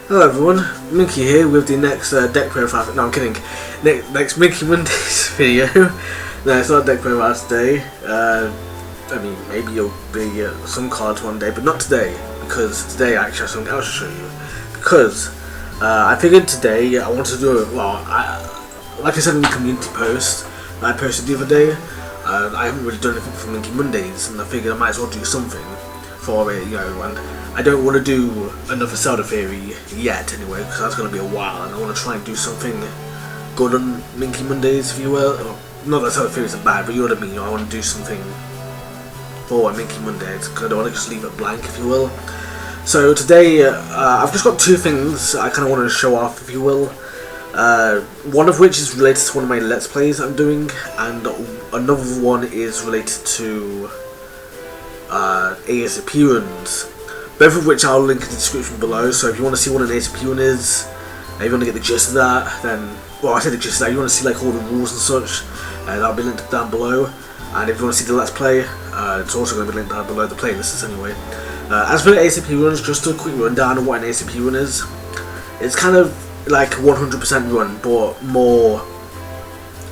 Hello everyone, Minkey here with the next deck profile. No, I'm kidding. Next Minky Mondays video. No, it's not a deck profile today. I mean, maybe you'll be some cards one day, but not today, because today I actually have something else to show you. Because I figured today I wanted to do it. Well, like I said in the community post I posted the other day, I haven't really done anything for Minky Mondays, and I figured I might as well do something for it, you know. And I don't want to do another Zelda theory yet, anyway, because that's going to be a while, and I want to try and do something good on Minky Mondays, if you will. Not that Zelda theories are bad, but you know what I mean. I want to do something for Minky Mondays, because I don't want to just leave it blank, if you will. So today, I've just got two things I kind of want to show off, if you will. One of which is related to one of my Let's Plays I'm doing, and another one is related to ASAP runs. Both of which I'll link in the description below, so if you want to see what an ASAP run is, if you want to get the gist of that, then, well, I say the gist of that, you want to see like all the rules and such, that'll be linked down below. And if you want to see the Let's Play, it's also going to be linked down below the playlists anyway. As for the ASAP runs, just a quick rundown of what an ASAP run is. It's kind of like 100% run, but more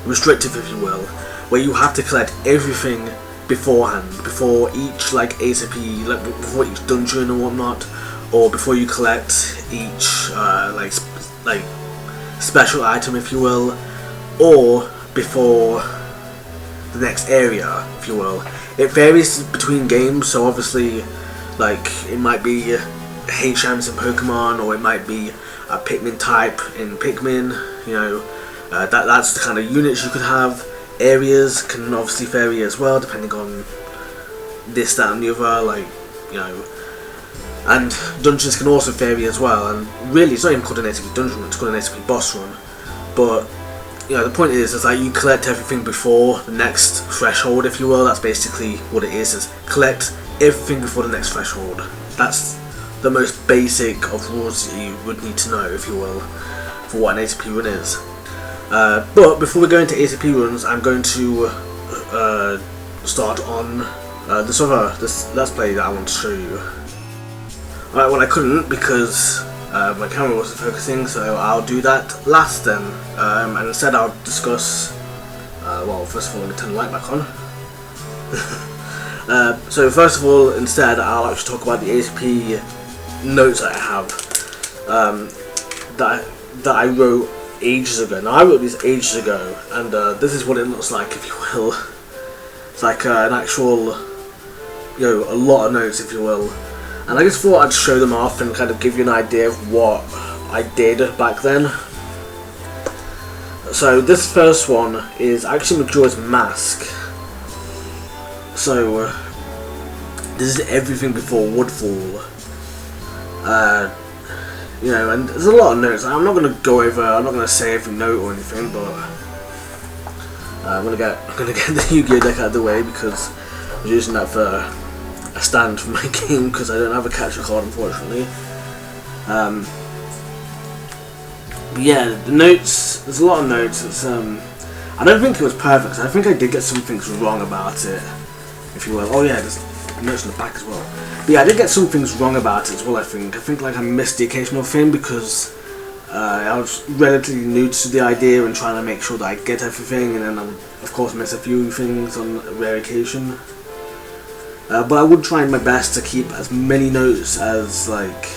restrictive, if you will, where you have to collect everything beforehand, before each like ASAP, like before each dungeon and whatnot, or before you collect each like special item, if you will, or before the next area, if you will. It varies between games, so obviously, like, it might be HMs in Pokemon, or it might be a Pikmin type in Pikmin, you know. That's the kind of units you could have. Areas can obviously vary as well, depending on this, that and the other, like, you know. And dungeons can also vary as well, and really it's not even called an ASAP dungeon, it's called an ASAP boss run. But, you know, the point is like you collect everything before the next threshold, if you will. That's basically what it is collect everything before the next threshold. That's the most basic of rules that you would need to know, if you will, for what an ASAP run is. But before we go into ASAP runs, I'm going to start on this Let's Play that I want to show you. Alright, well, I couldn't because my camera wasn't focusing, so I'll do that last then. And instead I'll discuss, well, first of all, let me turn the light back on. So first of all, instead, I'll actually talk about the ASAP notes that I have, that I wrote ages ago. Now, I wrote these ages ago, and this is what it looks like, if you will. It's like an actual, you know, a lot of notes, if you will. And I just thought I'd show them off and kind of give you an idea of what I did back then. So this first one is actually Majora's Mask. So this is everything before Woodfall. You know, and there's a lot of notes. I'm not going to go over, I'm not going to say every note or anything, but I'm going to get the Yu-Gi-Oh deck out of the way, because I was using that for a stand for my game, because I don't have a catcher card, unfortunately. But yeah, the notes, there's a lot of notes. It's I don't think it was perfect, I think I did get some things wrong about it, if you will. Oh yeah, there's notes in the back as well. But yeah, I did get some things wrong about it as well, I think. Like I missed the occasional thing, because I was relatively new to the idea and trying to make sure that I get everything, and then I would of course miss a few things on a rare occasion. But I would try my best to keep as many notes as, like,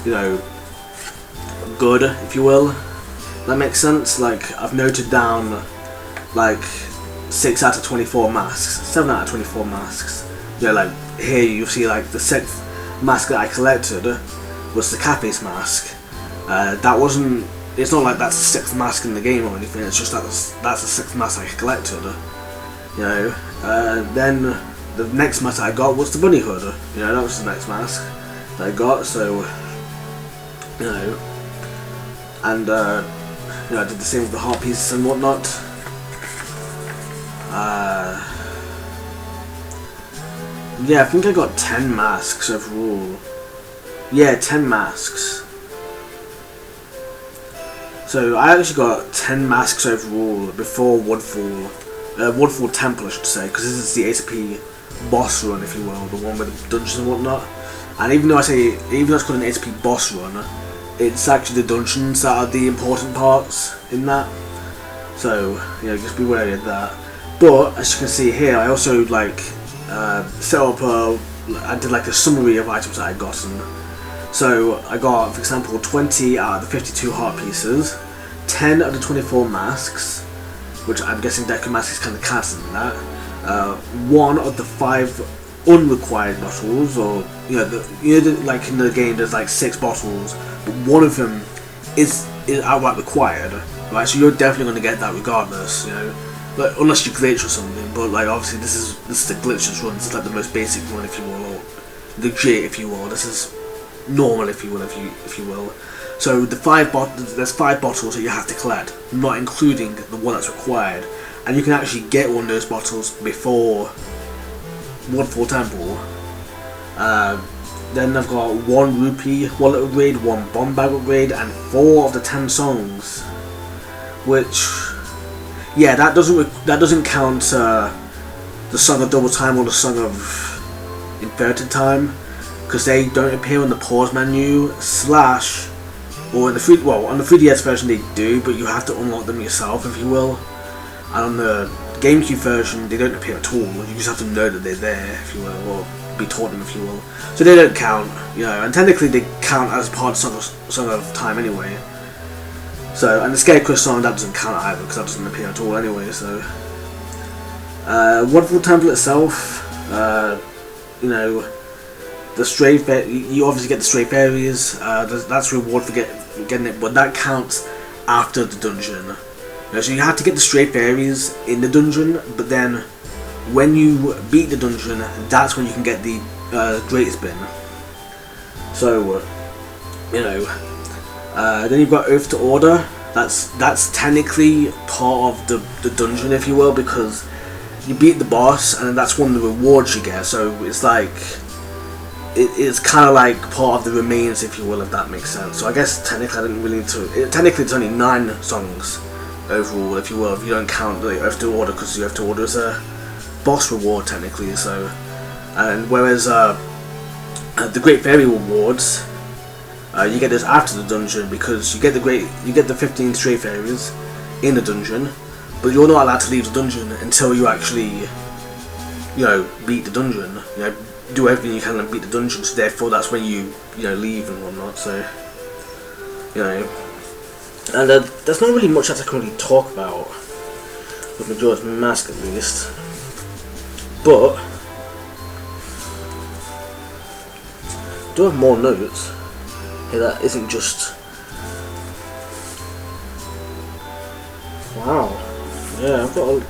you know, good, if you will. That makes sense. Like, I've noted down like 6 out of 24 masks, 7 out of 24 masks. You know, like here you see like the 6th mask that I collected was the Cappy's mask. That wasn't, it's not like that's the 6th mask in the game or anything, it's just that's the 6th mask I collected. You know, then the next mask I got was the Bunny Hood. You know, that was the next mask that I got, so, you know, and, you know, I did the same with the heart pieces and whatnot. Yeah, I think I got 10 masks overall. Yeah, 10 masks. So I actually got 10 masks overall before Woodfall. Woodfall Temple, I should say, because this is the ASAP boss run, if you will, the one with the dungeons and whatnot. And even though it's called an ASAP boss run, it's actually the dungeons that are the important parts in that. So just be wary of that. But as you can see here, I also like set up I did like a summary of items that I'd gotten. So I got, for example, 20 out of the 52 heart pieces, 10 of the 24 masks, which I'm guessing Deku Mask is kind of cast in that. 1 of the 5 unrequired bottles, or like in the game there's like 6 bottles, but 1 of them is outright required, right? So you're definitely going to get that regardless, like, unless you glitch or something. But like obviously this is the glitchless run. This is like the most basic one, if you will, or legit, if you will. This is normal, if you will. So there's 5 bottles that you have to collect, not including the one that's required, and you can actually get one of those bottles before Waterfall Temple. Then I've got 1 rupee wallet upgrade, 1 bomb bag upgrade, and 4 of the 10 songs, which that doesn't count the Song of Double Time or the Song of Inverted Time, because they don't appear on the pause menu or in the on the 3DS version they do, but you have to unlock them yourself, if you will. And on the GameCube version they don't appear at all. You just have to know that they're there, if you will, or be taught them, if you will. So they don't count, and technically they count as part of Song of Time anyway. So, and the Scarecrow song, that doesn't count either, because that doesn't appear at all anyway. So Wonderful Temple itself, the stray you obviously get the stray fairies. That's reward for getting it, but that counts after the dungeon. So you have to get the stray fairies in the dungeon, but then when you beat the dungeon, that's when you can get the Great Spin. So then you've got Oath to Order. That's technically part of the dungeon, if you will, because you beat the boss, and that's one of the rewards you get. So it's like it's kind of like part of the remains, if you will, if that makes sense. So I guess technically I didn't really need to. Technically it's only 9 songs overall, if you will, if you don't count the Oath to Order, because you have to order as a boss reward technically. So, and whereas the Great Fairy rewards, you get this after the dungeon, because you get the 15 stray fairies in the dungeon, but you're not allowed to leave the dungeon until you actually beat the dungeon. Do everything you can and beat the dungeon. So therefore that's when you leave and whatnot. So and there's not really much that I can really talk about with Majora's Mask, at least. But I do have more notes here that isn't just. Wow. Yeah, I've got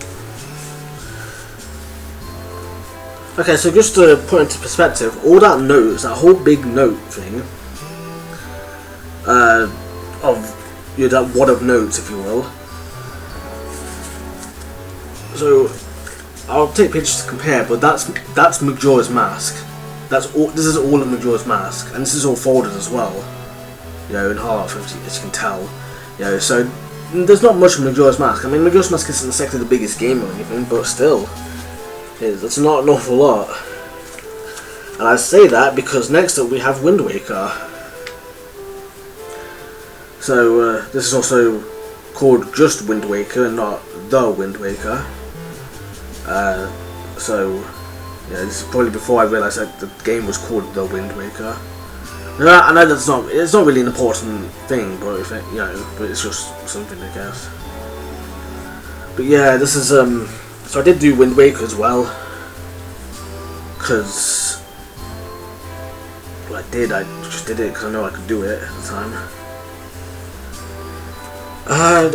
okay, so just to put into perspective, all that notes, that whole big note thing, of that wad of notes, if you will. So I'll take pictures to compare, but that's Majora's Mask. That's all. This is all of Majora's Mask, and this is all folded as well. In half, as you can tell. So there's not much of Majora's Mask. I mean, Majora's Mask isn't exactly the biggest game or anything, but still, it's not an awful lot. And I say that because next up we have Wind Waker. So this is also called just Wind Waker and not The Wind Waker. So this is probably before I realised that the game was called The Wind Waker. I know it's not really an important thing, but but it's just something, I guess. But yeah, this is so I did do Wind Waker as well, because I just did it because I know I could do it at the time. I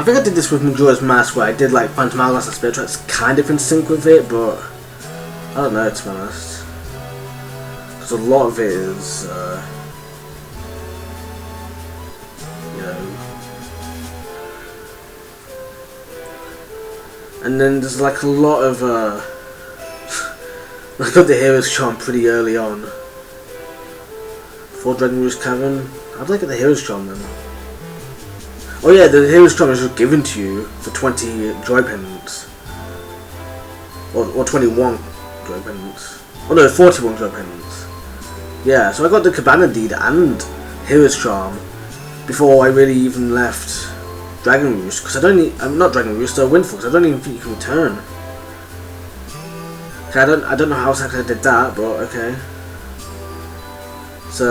think I did this with Majora's Mask, where I did like Phantom Hourglass and Spirit Tracks kind of in sync with it, but I don't know, to be honest, because a lot of it is and then there's like a lot of I got the Hero's Charm pretty early on. Before Dragon Rouge Cavern, how did I get the Hero's Charm then? Oh yeah, the Hero's Charm is just given to you for 20 joy pendants. or 21 glow pendants. Oh no, 41 glow pendants. Yeah, so I got the Cabana Deed and Hero's Charm before I really even left Dragon Roost, because I'm not Dragon Roost, Windfall, because I don't even think you can return. Okay, I don't know how exactly I did that, but okay. It's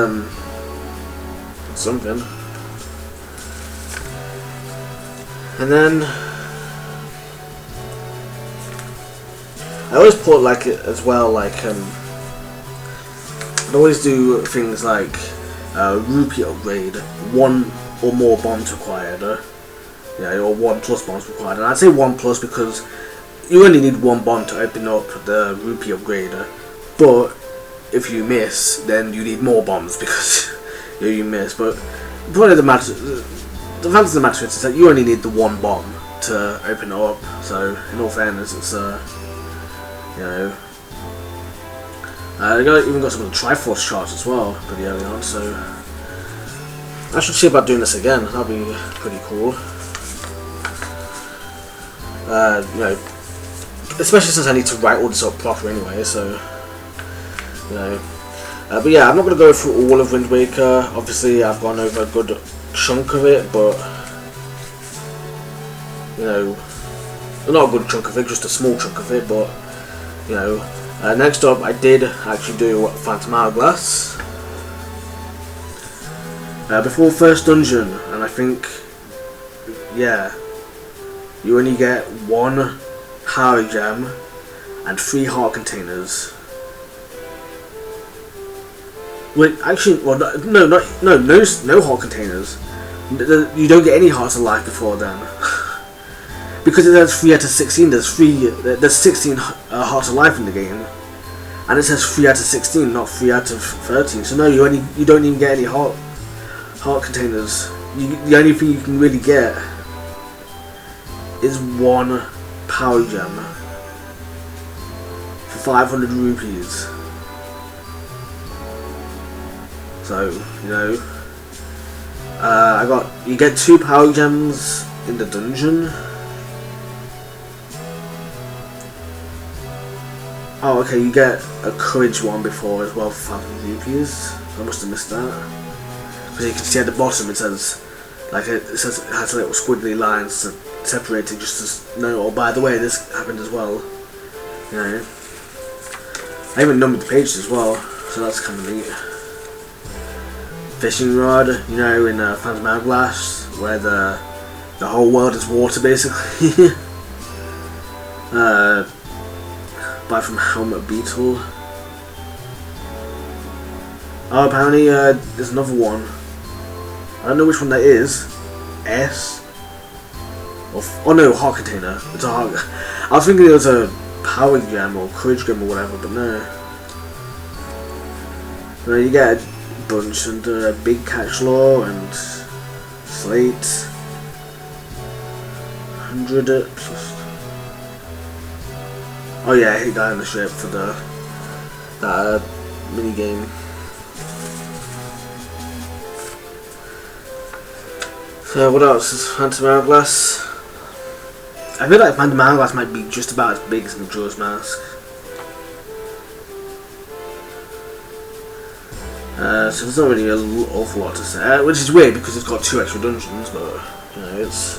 something. And then I always put like it as well, like I'd always do things like rupee upgrade, 1 or more bombs required, yeah, or 1+ bombs required. And I'd say 1+ because you only need 1 bomb to open up the rupee upgrader, but if you miss, then you need more bombs because you miss. But the point of the matter, the fact of the matter is that you only need the 1 bomb to open it up. So in all fairness, it's you know, I even got some of the Triforce shards as well pretty early on. So I should see about doing this again. That'd be pretty cool. You know, especially since I need to write all this up proper anyway. So you know, but yeah, I'm not going to go through all of Wind Waker. Obviously, I've gone over a good chunk of it, but you know, not a good chunk of it, just a small chunk of it. But you know, next up, I did actually do Phantom Hourglass before first dungeon, and I think, yeah, you only get 1 Power Gem and 3 heart containers. Wait, actually, well, no heart containers. You don't get any hearts of life before then, because it says 3 out of 16. There's 16 hearts of life in the game, and it says 3 out of 16, not 3 out of 13. So no, you don't even get any heart containers. The only thing you can really get is 1 Power Gem for 500 rupees. So, you know, you get 2 Power Gems in the dungeon. Oh, okay, you get a Courage one before as well for 500 rupees. I must have missed that. Because you can see at the bottom it says, like it has little squiggly lines separated just to know, oh, by the way, this happened as well. You know, I even numbered the pages as well, so that's kind of neat. Fishing rod, you know, in Phantom Hourglass, where the whole world is water basically. Buy from Helmet Beetle. Oh, apparently there's another one. I don't know which one that is. S. Oh no, heart container. It's a heart. I was thinking it was a Power Gem or Courage Gem or whatever, but no. So you get a bunch and Big Catch Law and Slate. 100 plus. Oh yeah, I hit that in the ship for that mini game. So what else is Phantom Hourglass? I feel like Phantom Hourglass might be just about as big as Majora's Mask. So there's not really an awful lot to say, which is weird because it's got 2 extra dungeons, but you know, it is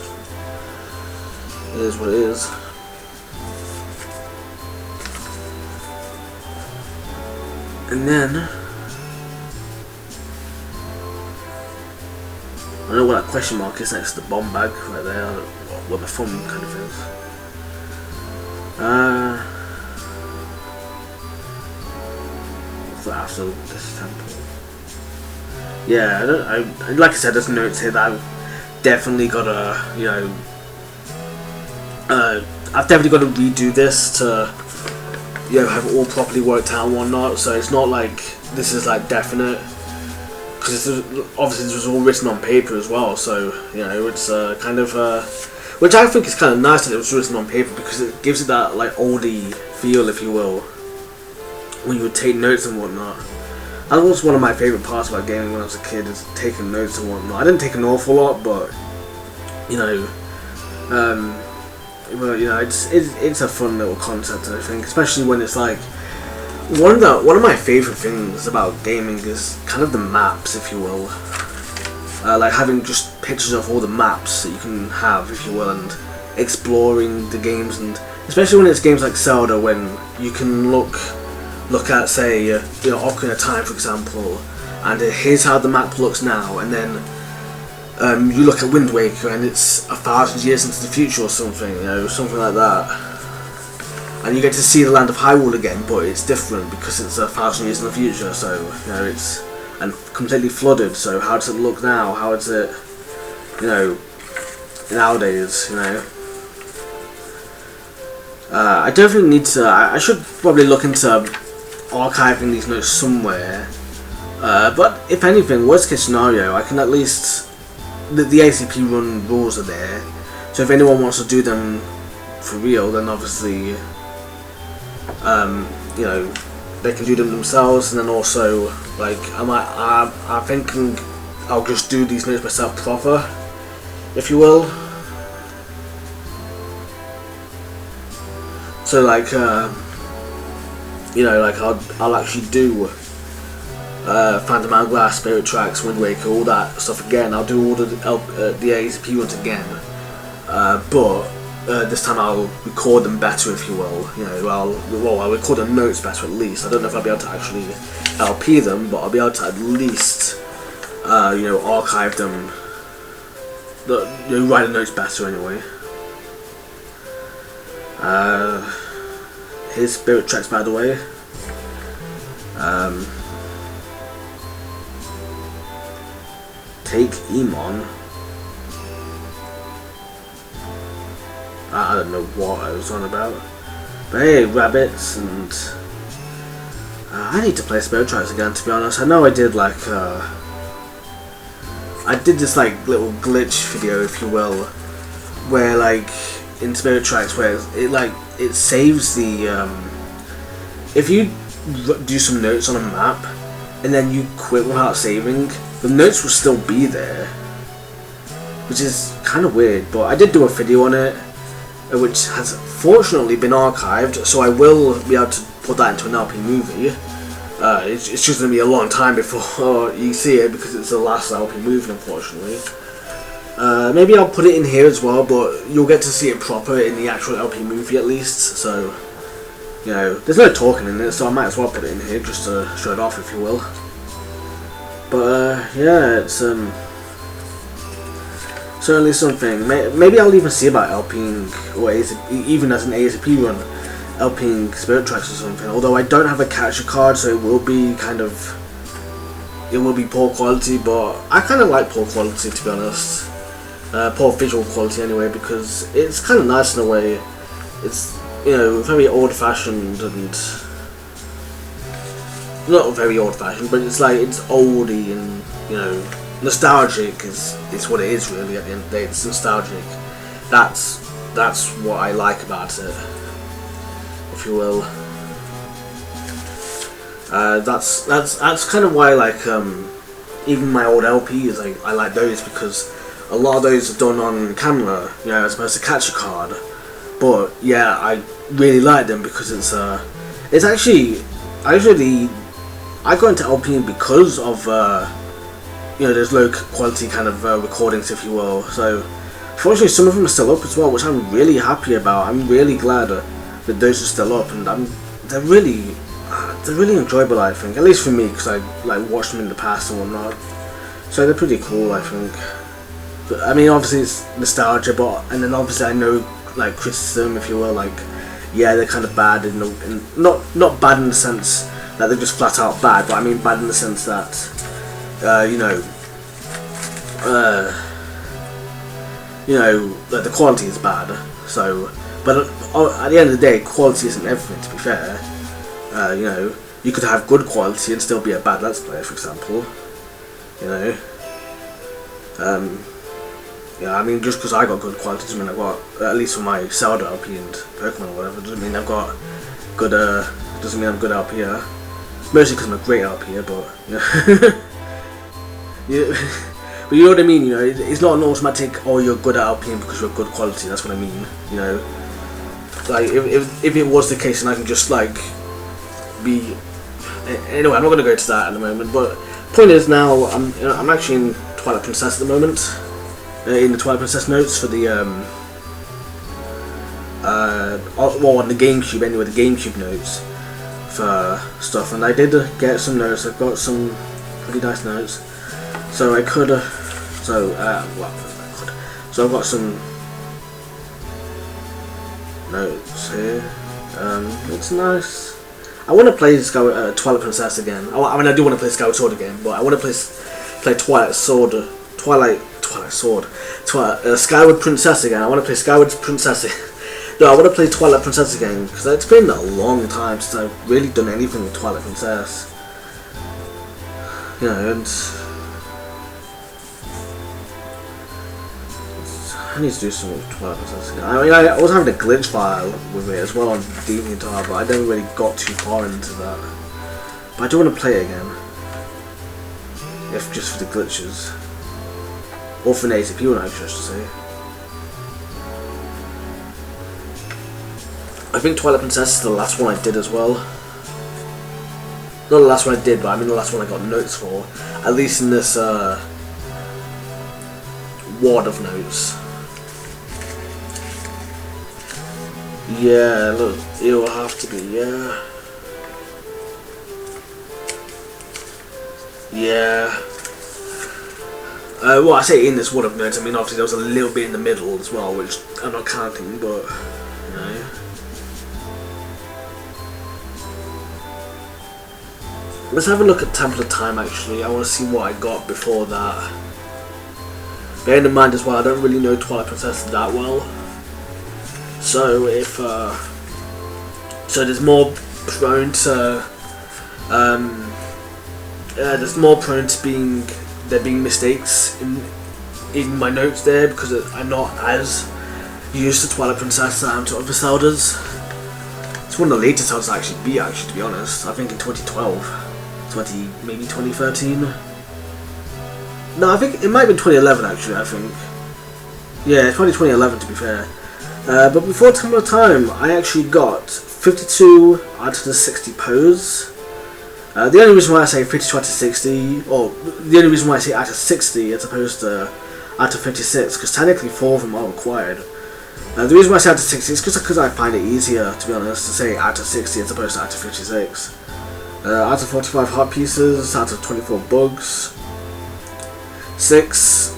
what it is. And then I know what that question mark is next to the bomb bag right there, what the thumb kind of is. What's that after this temple? Yeah, like I said, there's notes here that I've definitely got to, you know, I've definitely got to redo this to, you know, have it all properly worked out and whatnot. So it's not like this is like definite, because obviously this was all written on paper as well. So you know, it's kind of which I think is kind of nice that it was written on paper, because it gives it that like oldie feel, if you will, when you would take notes and whatnot. That was one of my favourite parts about gaming when I was a kid, is taking notes and whatnot. I didn't take an awful lot, but you know, But you know, it's a fun little concept, I think, especially when it's like one of my favourite things about gaming is kind of the maps, if you will. Like having just pictures of all the maps that you can have, if you will, and exploring the games, and especially when it's games like Zelda, when you can look at, say, you know, Ocarina of Time, for example, and here's how the map looks now, and then you look at Wind Waker and it's 1,000 years into the future or something, you know, something like that, and you get to see the land of Hyrule again, but it's different because it's 1,000 years in the future, so you know, it's and completely flooded. So how does it look now? How is it, you know, nowadays? You know, I definitely need to. I should probably look into archiving these notes somewhere. But if anything, worst case scenario, I can at least the ASAP run rules are there. So if anyone wants to do them for real, then obviously, you know, they can do them themselves. And then also, like, I'm thinking I'll just do these notes myself proper, if you will. So like, you know, like I'll actually do Phantom Hourglass, Spirit Tracks, Wind Waker, all that stuff again. I'll do all the ASAP ones again, but this time I'll record them better, if you will. You know, I'll record the notes better at least. I don't know if I'll be able to actually LP them, but I'll be able to at least, you know, archive them. You know, write the notes better anyway. Here's Spirit Tracks, by the way. Take Emon. I don't know what I was on about. But hey, rabbits, and I need to play Spirit Tracks again, to be honest. I know I did like I did this like little glitch video, if you will, where like in Spirit Tracks, where it saves the if you do some notes on a map and then you quit without saving, the notes will still be there, which is kind of weird. But I did do a video on it, which has fortunately been archived, so I will be able to put that into an LP movie. It's just going to be a long time before you see it, because it's the last LP movie, unfortunately. Maybe I'll put it in here as well, but you'll get to see it proper in the actual LP movie at least, so, you know, there's no talking in it, so I might as well put it in here just to show it off, if you will. But, yeah, it's, certainly something. Maybe I'll even see about LPing, or even as an ASAP run, LPing Spirit Tracks or something. Although I don't have a capture card, so it will be poor quality, but I kind of like poor quality, to be honest. Poor visual quality anyway, because it's kind of nice in a way. It's, you know, very old-fashioned, and not very old-fashioned, but it's like, it's oldie and, you know, nostalgic is what it is really. At the end of the day, it's nostalgic. That's what I like about it, if you will. That's kind of why, like, even my old LPs, I like those, because a lot of those are done on camera, you know, as opposed to capture card. But yeah, I really like them because it's actually I got into LPing because of you know, those low quality kind of recordings, if you will. So fortunately some of them are still up as well, which I'm really happy about. I'm really glad that those are still up, and they're really enjoyable, I think, at least for me, because I like watched them in the past and whatnot. So they're pretty cool, I think. But I mean, obviously it's nostalgia, and then obviously I know, like, criticism, if you will, like, yeah, they're kind of bad, not bad in the sense that they're just flat out bad, but I mean bad in the sense that, you know, the quality is bad. So, but at the end of the day, quality isn't everything, to be fair. You know, you could have good quality and still be a bad Let's Player, for example. You know, yeah, I mean, just because I got good quality doesn't mean I've got, at least for my Zelda LP and Pokemon or whatever, doesn't mean I've got good, doesn't mean I'm good LPer. Mostly because I'm a great LPer, but, you know. Yeah. But you know what I mean, you know, it's not an automatic, oh, you're good at LPing because you're good quality, that's what I mean, you know. Like, if it was the case, then I can just, like, be... Anyway, I'm not going to go to that at the moment, but point is now, I'm actually in Twilight Princess at the moment, in the Twilight Princess notes for the, well, on the GameCube anyway, the GameCube notes for stuff, and I did get some notes. I've got some pretty nice notes, so I could, so I've got some notes here. It's nice. I want to play Twilight Princess again. I mean, I do want to play Skyward Sword again, but I want to play Skyward Princess again. I want to play Skyward Princess. No, I want to play Twilight Princess again because it's been a long time since I've really done anything with Twilight Princess. You know, and I need to do some with Twilight Princess again. I mean, I was having a glitch file with it as well on DeviantArt, but I never really got too far into that. But I do want to play it again, if just for the glitches, or for an ASAP one, I should say. I think Twilight Princess is the last one I did as well. Not the last one I did, but I mean the last one I got notes for. At least in this wad of notes. Yeah, look, it will have to be, yeah. Yeah. Well, I say in this wad of notes, I mean obviously there was a little bit in the middle as well, which I'm not counting, but, you know. Let's have a look at Temple of Time actually. I want to see what I got before that. Bearing in mind as well, I don't really know Twilight Princess that well. So if so there's more prone to there's more prone to there being mistakes in my notes there because I'm not as used to Twilight Princess as I am to other Zeldas. It's one of the latest Zeldas I actually beat, to be honest. I think in 2012. Maybe 2013. No, I think it might have been 2011 actually. I think, yeah, it's probably 2011 to be fair. But before Temple of Time, I actually got 52 out of the 60 pose. The only reason why I say 52 out of 60, or the only reason why I say out of 60 as opposed to out of 56, because technically 4 of them are required. The reason why I say out of 60 is because I find it easier, to be honest, to say out of 60 as opposed to out of 56. Out of 45 heart pieces, out of 24 bugs, 6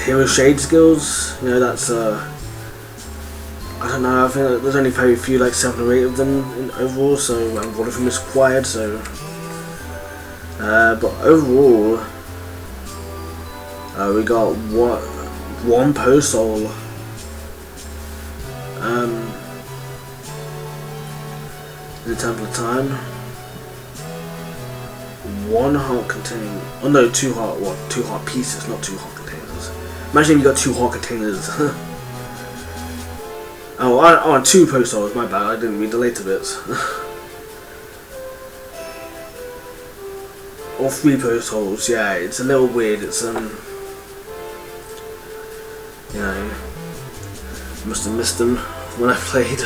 hero shade skills. You know, that's I don't know. I think there's only very few, like 7 or 8 of them in overall, so one of them is required. So, but overall, we got one post soul. In the Temple of Time, 1 heart containing, oh no, 2 heart, what, 2 heart pieces, not 2 heart containers. Imagine you got 2 heart containers. Oh, 2 post souls, my bad, I didn't read the later bits. Or 3 post holes, yeah, it's a little weird, it's you know, must have missed them when I played.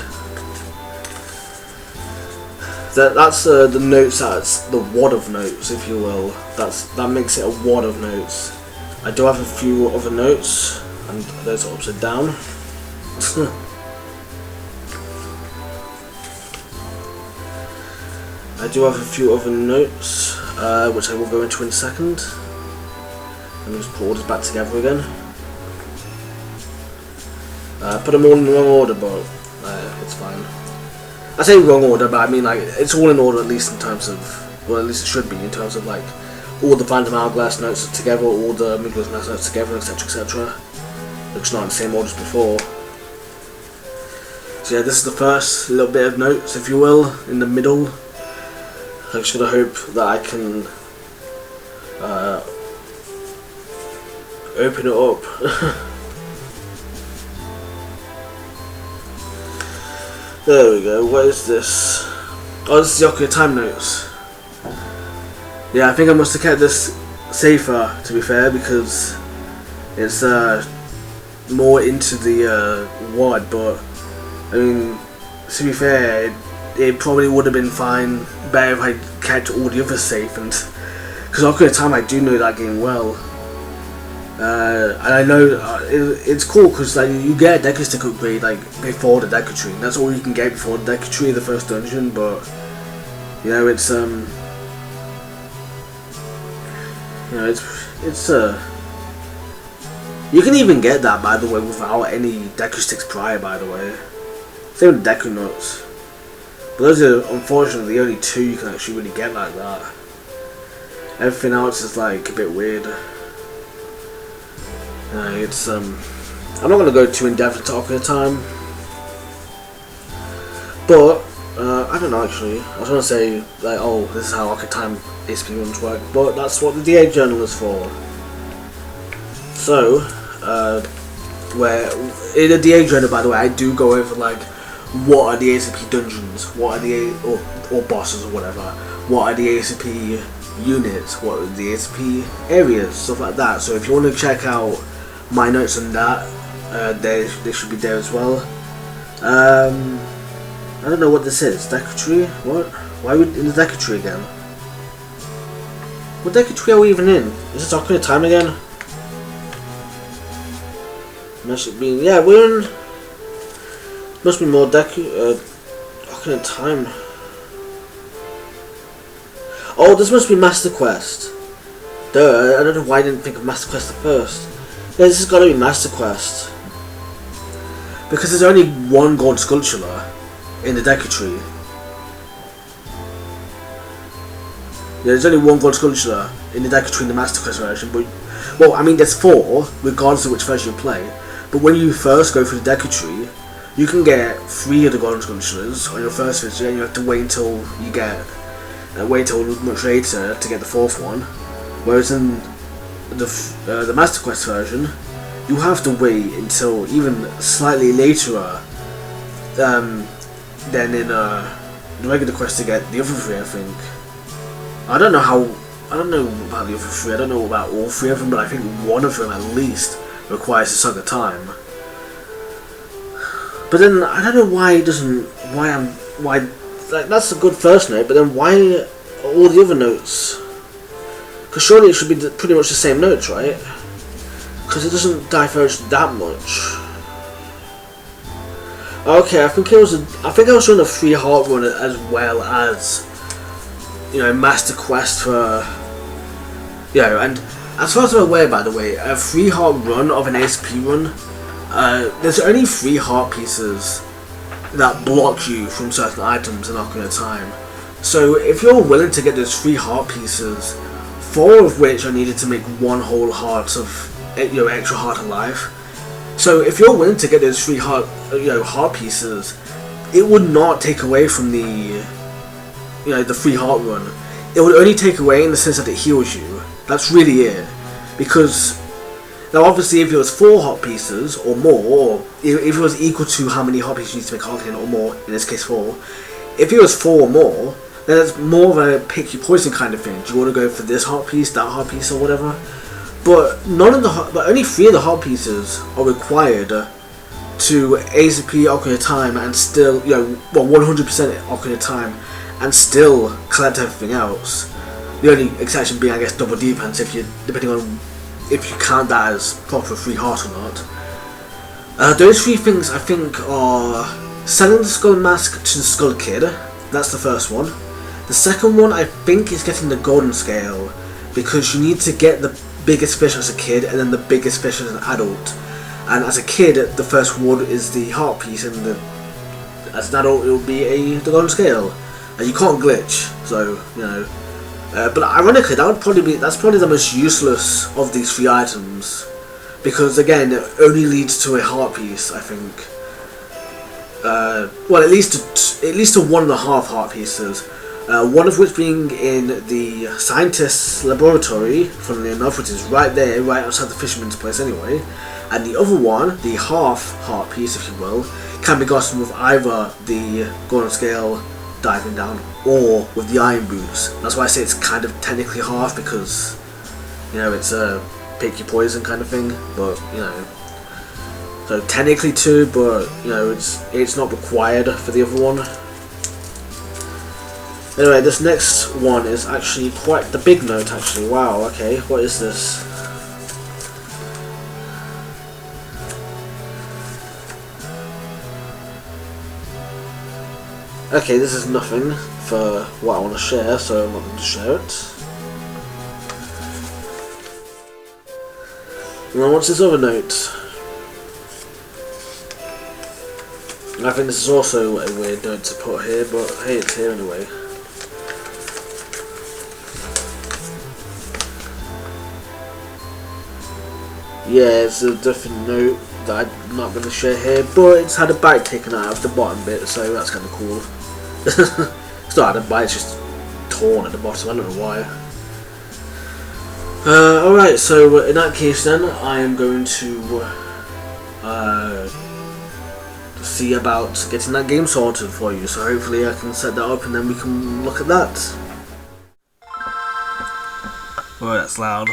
That's the notes. That's the wad of notes, if you will. That makes it a wad of notes. I do have a few other notes, and those are upside down. I do have a few other notes, which I will go into in a second. Let me just put all this back together again. Put them all in the wrong order, but it's fine. I say wrong order, but I mean like it's all in order, at least in terms of, well, at least it should be in terms of like all the Phantom Hourglass notes together, all the Midgard's notes together, etc., etc. It's not in the same order as before. So yeah, this is the first little bit of notes, if you will, in the middle. I'm just gonna hope that I can open it up. There we go, what is this? Oh, this is the Ocarina of Time notes. Yeah, I think I must have kept this safer, to be fair, because it's more into the WOD, but I mean, to be fair, it probably would have been better if I kept all the others safe, and because Ocarina of Time I do know that game well, and I know it's cool because like you get a Deku Stick upgrade like before the Deku Tree. That's all you can get before the Deku Tree, the first dungeon, but you know it's you can even get that, by the way, without any Deku Sticks prior, by the way. Same with Deku Nuts. But those are, unfortunately, the only two you can actually really get like that. Everything else is, like, a bit weird. It's, I'm not going to go too in-depth into Ocarina of Time. But, I don't know, actually. I was going to say, like, oh, this is how Ocarina of Time ASAP runs work. But that's what the DA journal is for. So, where in the DA journal, by the way, I do go over like what are the ASAP dungeons, what are the or bosses or whatever, what are the ASAP units, what are the ASAP areas, stuff like that. So if you want to check out my notes on that, they should be there as well. I don't know what this is. Deku Tree? What? Why are we in the Deku Tree again? What Deku Tree are we even in? Is this Ocarina of Time again? Must be, yeah, we're in. Must be more Ocarina of Time. Oh, this must be Master Quest. Duh, I don't know why I didn't think of Master Quest at first. Yeah, this has got to be Master Quest. Because there's only one gold sculpture in the Deku Tree. Yeah, there's only one gold sculpture in the Deku Tree in the Master Quest version, but well, I mean, there's 4, regardless of which version you play. But when you first go through the Deku Tree, you can get 3 of the golden sculptures on your first visit, and you have to wait until you get much later to get the 4th one. Whereas in the Master Quest version, you have to wait until even slightly later than in the regular quest to get the other 3. I think. I don't know about the other 3. I don't know about all 3 of them, but I think one of them at least requires a Song of Time. But then I don't know why it doesn't. Why like that's a good first note, but then why all the other notes? Because surely it should be pretty much the same notes, right? Because it doesn't diverge that much. Okay, I think I was doing a 3 heart run as well as, you know, Master Quest for, you know, and as far as I'm aware, by the way, a 3 heart run of an ASAP run, there's only 3 heart pieces that block you from certain items in Ocarina of Time. So if you're willing to get those 3 heart pieces, 4 of which are needed to make 1 whole heart of, you know, extra heart alive. So if you're willing to get those 3 heart pieces, it would not take away from the, you know, the 3 heart run. It would only take away in the sense that it heals you. That's really it. Because now obviously if it was 4 heart pieces or more, or if it was equal to how many heart pieces you need to make Heart King or more, in this case 4, if it was 4 or more, then it's more of a pick your poison kind of thing. Do you want to go for this heart piece, that heart piece, or whatever? But only 3 of the heart pieces are required to ASAP Ocarina of Time and still, you know, well, 100% Ocarina of Time and still collect everything else. The only exception being, I guess, double defense depending on if you count that as proper 3 heart or not. Those 3 things I think are selling the Skull Mask to the Skull Kid. That's the first one. The second one I think is getting the Golden Scale, because you need to get the biggest fish as a kid and then the biggest fish as an adult. And as a kid, the first reward is the heart piece, and as an adult it will be the Golden Scale. And you can't glitch, so you know. But ironically, that's probably the most useless of these 3 items, because again, it only leads to a heart piece, I think. Well, at least to 1.5 heart pieces. One of which being in the scientist's laboratory, funnily enough, which is right there, right outside the fisherman's place anyway. And the other one, the half heart piece, if you will, can be gotten with either the Golden Scale diving down or with the iron boots. That's why I say it's kind of technically half, because You know, it's a pick your poison kind of thing, but you know, so technically 2, but you know, it's not required for the other one. Anyway, this next one is actually quite the big note actually. Wow, okay, what is this? Okay, this is nothing for what I want to share, so I'm not going to share it. Now what's this other note? I think this is also a weird note to put here, but hey, it's here anyway. Yeah, it's a different note that I'm not going to share here, but it's had a bite taken out of the bottom bit, so that's kind of cool. It's not had a bite, it's just torn at the bottom, I don't know why. Alright, so in that case then, I am going to see about getting that game sorted for you, so hopefully I can set that up and then we can look at that. Oh, that's loud.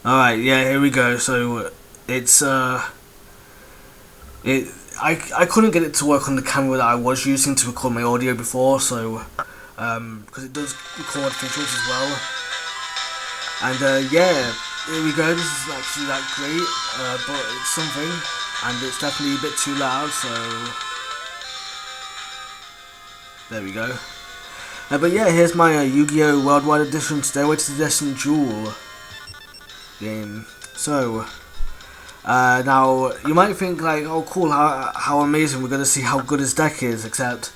Alright, yeah, here we go. So it's I couldn't get it to work on the camera that I was using to record my audio before, so because it does record visuals as well. And yeah, here we go. This is actually that great, but it's something, and it's definitely a bit too loud, so there we go. But yeah, here's my Yu-Gi-Oh! Worldwide Edition Stairway to the Destined Duel game. So now you might think like, oh cool, how amazing, we're going to see how good his deck is, except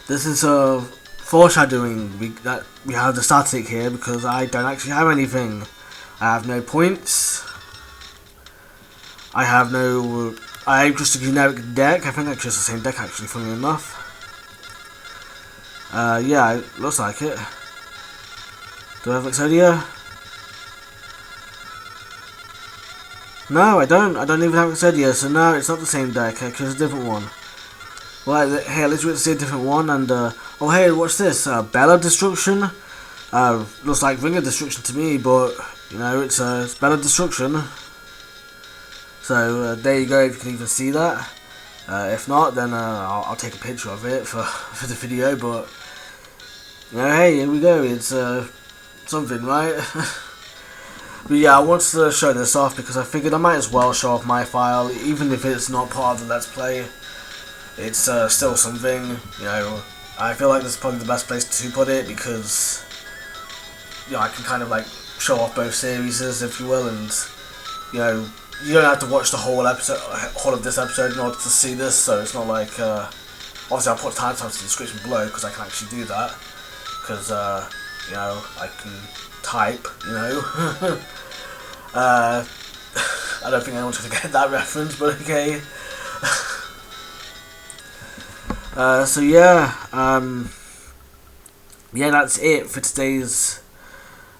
this is a foreshadowing that we have the static here, because I don't actually have anything. I have no points, I have just a generic deck. I think that's just the same deck actually, funny enough. Yeah, it looks like it. Do I have Exodia? No, I don't. I don't even have Exodia, so no, it's not the same deck, it's a different one. Well, hey, let's see a different one, and, oh hey, what's this? Bella Destruction? Looks like Ring of Destruction to me, but, you know, it's Bella Destruction. So, there you go, if you can even see that. If not, then I'll take a picture of it for the video, but, you know, hey, here we go, it's something, right? But yeah, I wanted to show this off because I figured I might as well show off my file, even if it's not part of the Let's Play. It's still something, you know. I feel like this is probably the best place to put it because, you know, I can kind of like show off both series, if you will, and, you know, you don't have to watch the whole of this episode in order to see this, so it's not like, obviously I'll put timestamps in the description below because I can actually do that, because, you know, I can type, you know. I don't think anyone's going to get that reference, but okay. So yeah, yeah, that's it for today's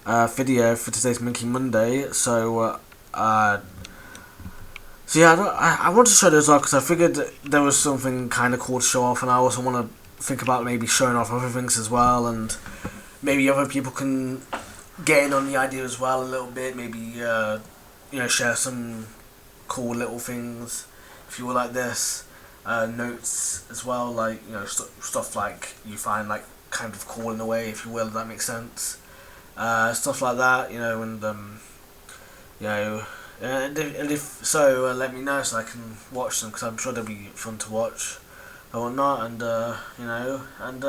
video, for today's Minky Monday. So, so yeah, I want to show this off because I figured there was something kind of cool to show off, and I also want to think about maybe showing off other things as well, and maybe other people can get in on the idea as well a little bit, maybe, you know, share some cool little things, if you will, like this, notes as well, like, you know, stuff like you find, like, kind of cool in a way, if you will, if that makes sense, stuff like that, you know, and, you know, and if so, let me know so I can watch them, because I'm sure they'll be fun to watch, or whatnot, and, you know, and,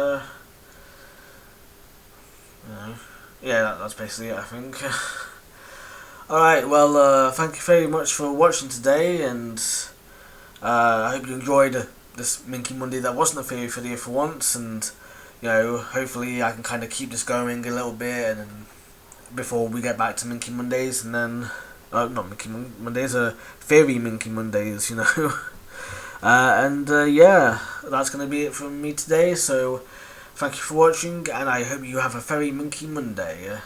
you know, yeah, that's basically it, I think. Alright, well, thank you very much for watching today, and I hope you enjoyed this Minky Monday that wasn't a theory video for once, and, you know, hopefully I can kind of keep this going a little bit, and then before we get back to Minky Mondays, and then, not Minky Mondays, theory Minky Mondays, you know. And, yeah, that's going to be it from me today, so thank you for watching, and I hope you have a very Minky Monday.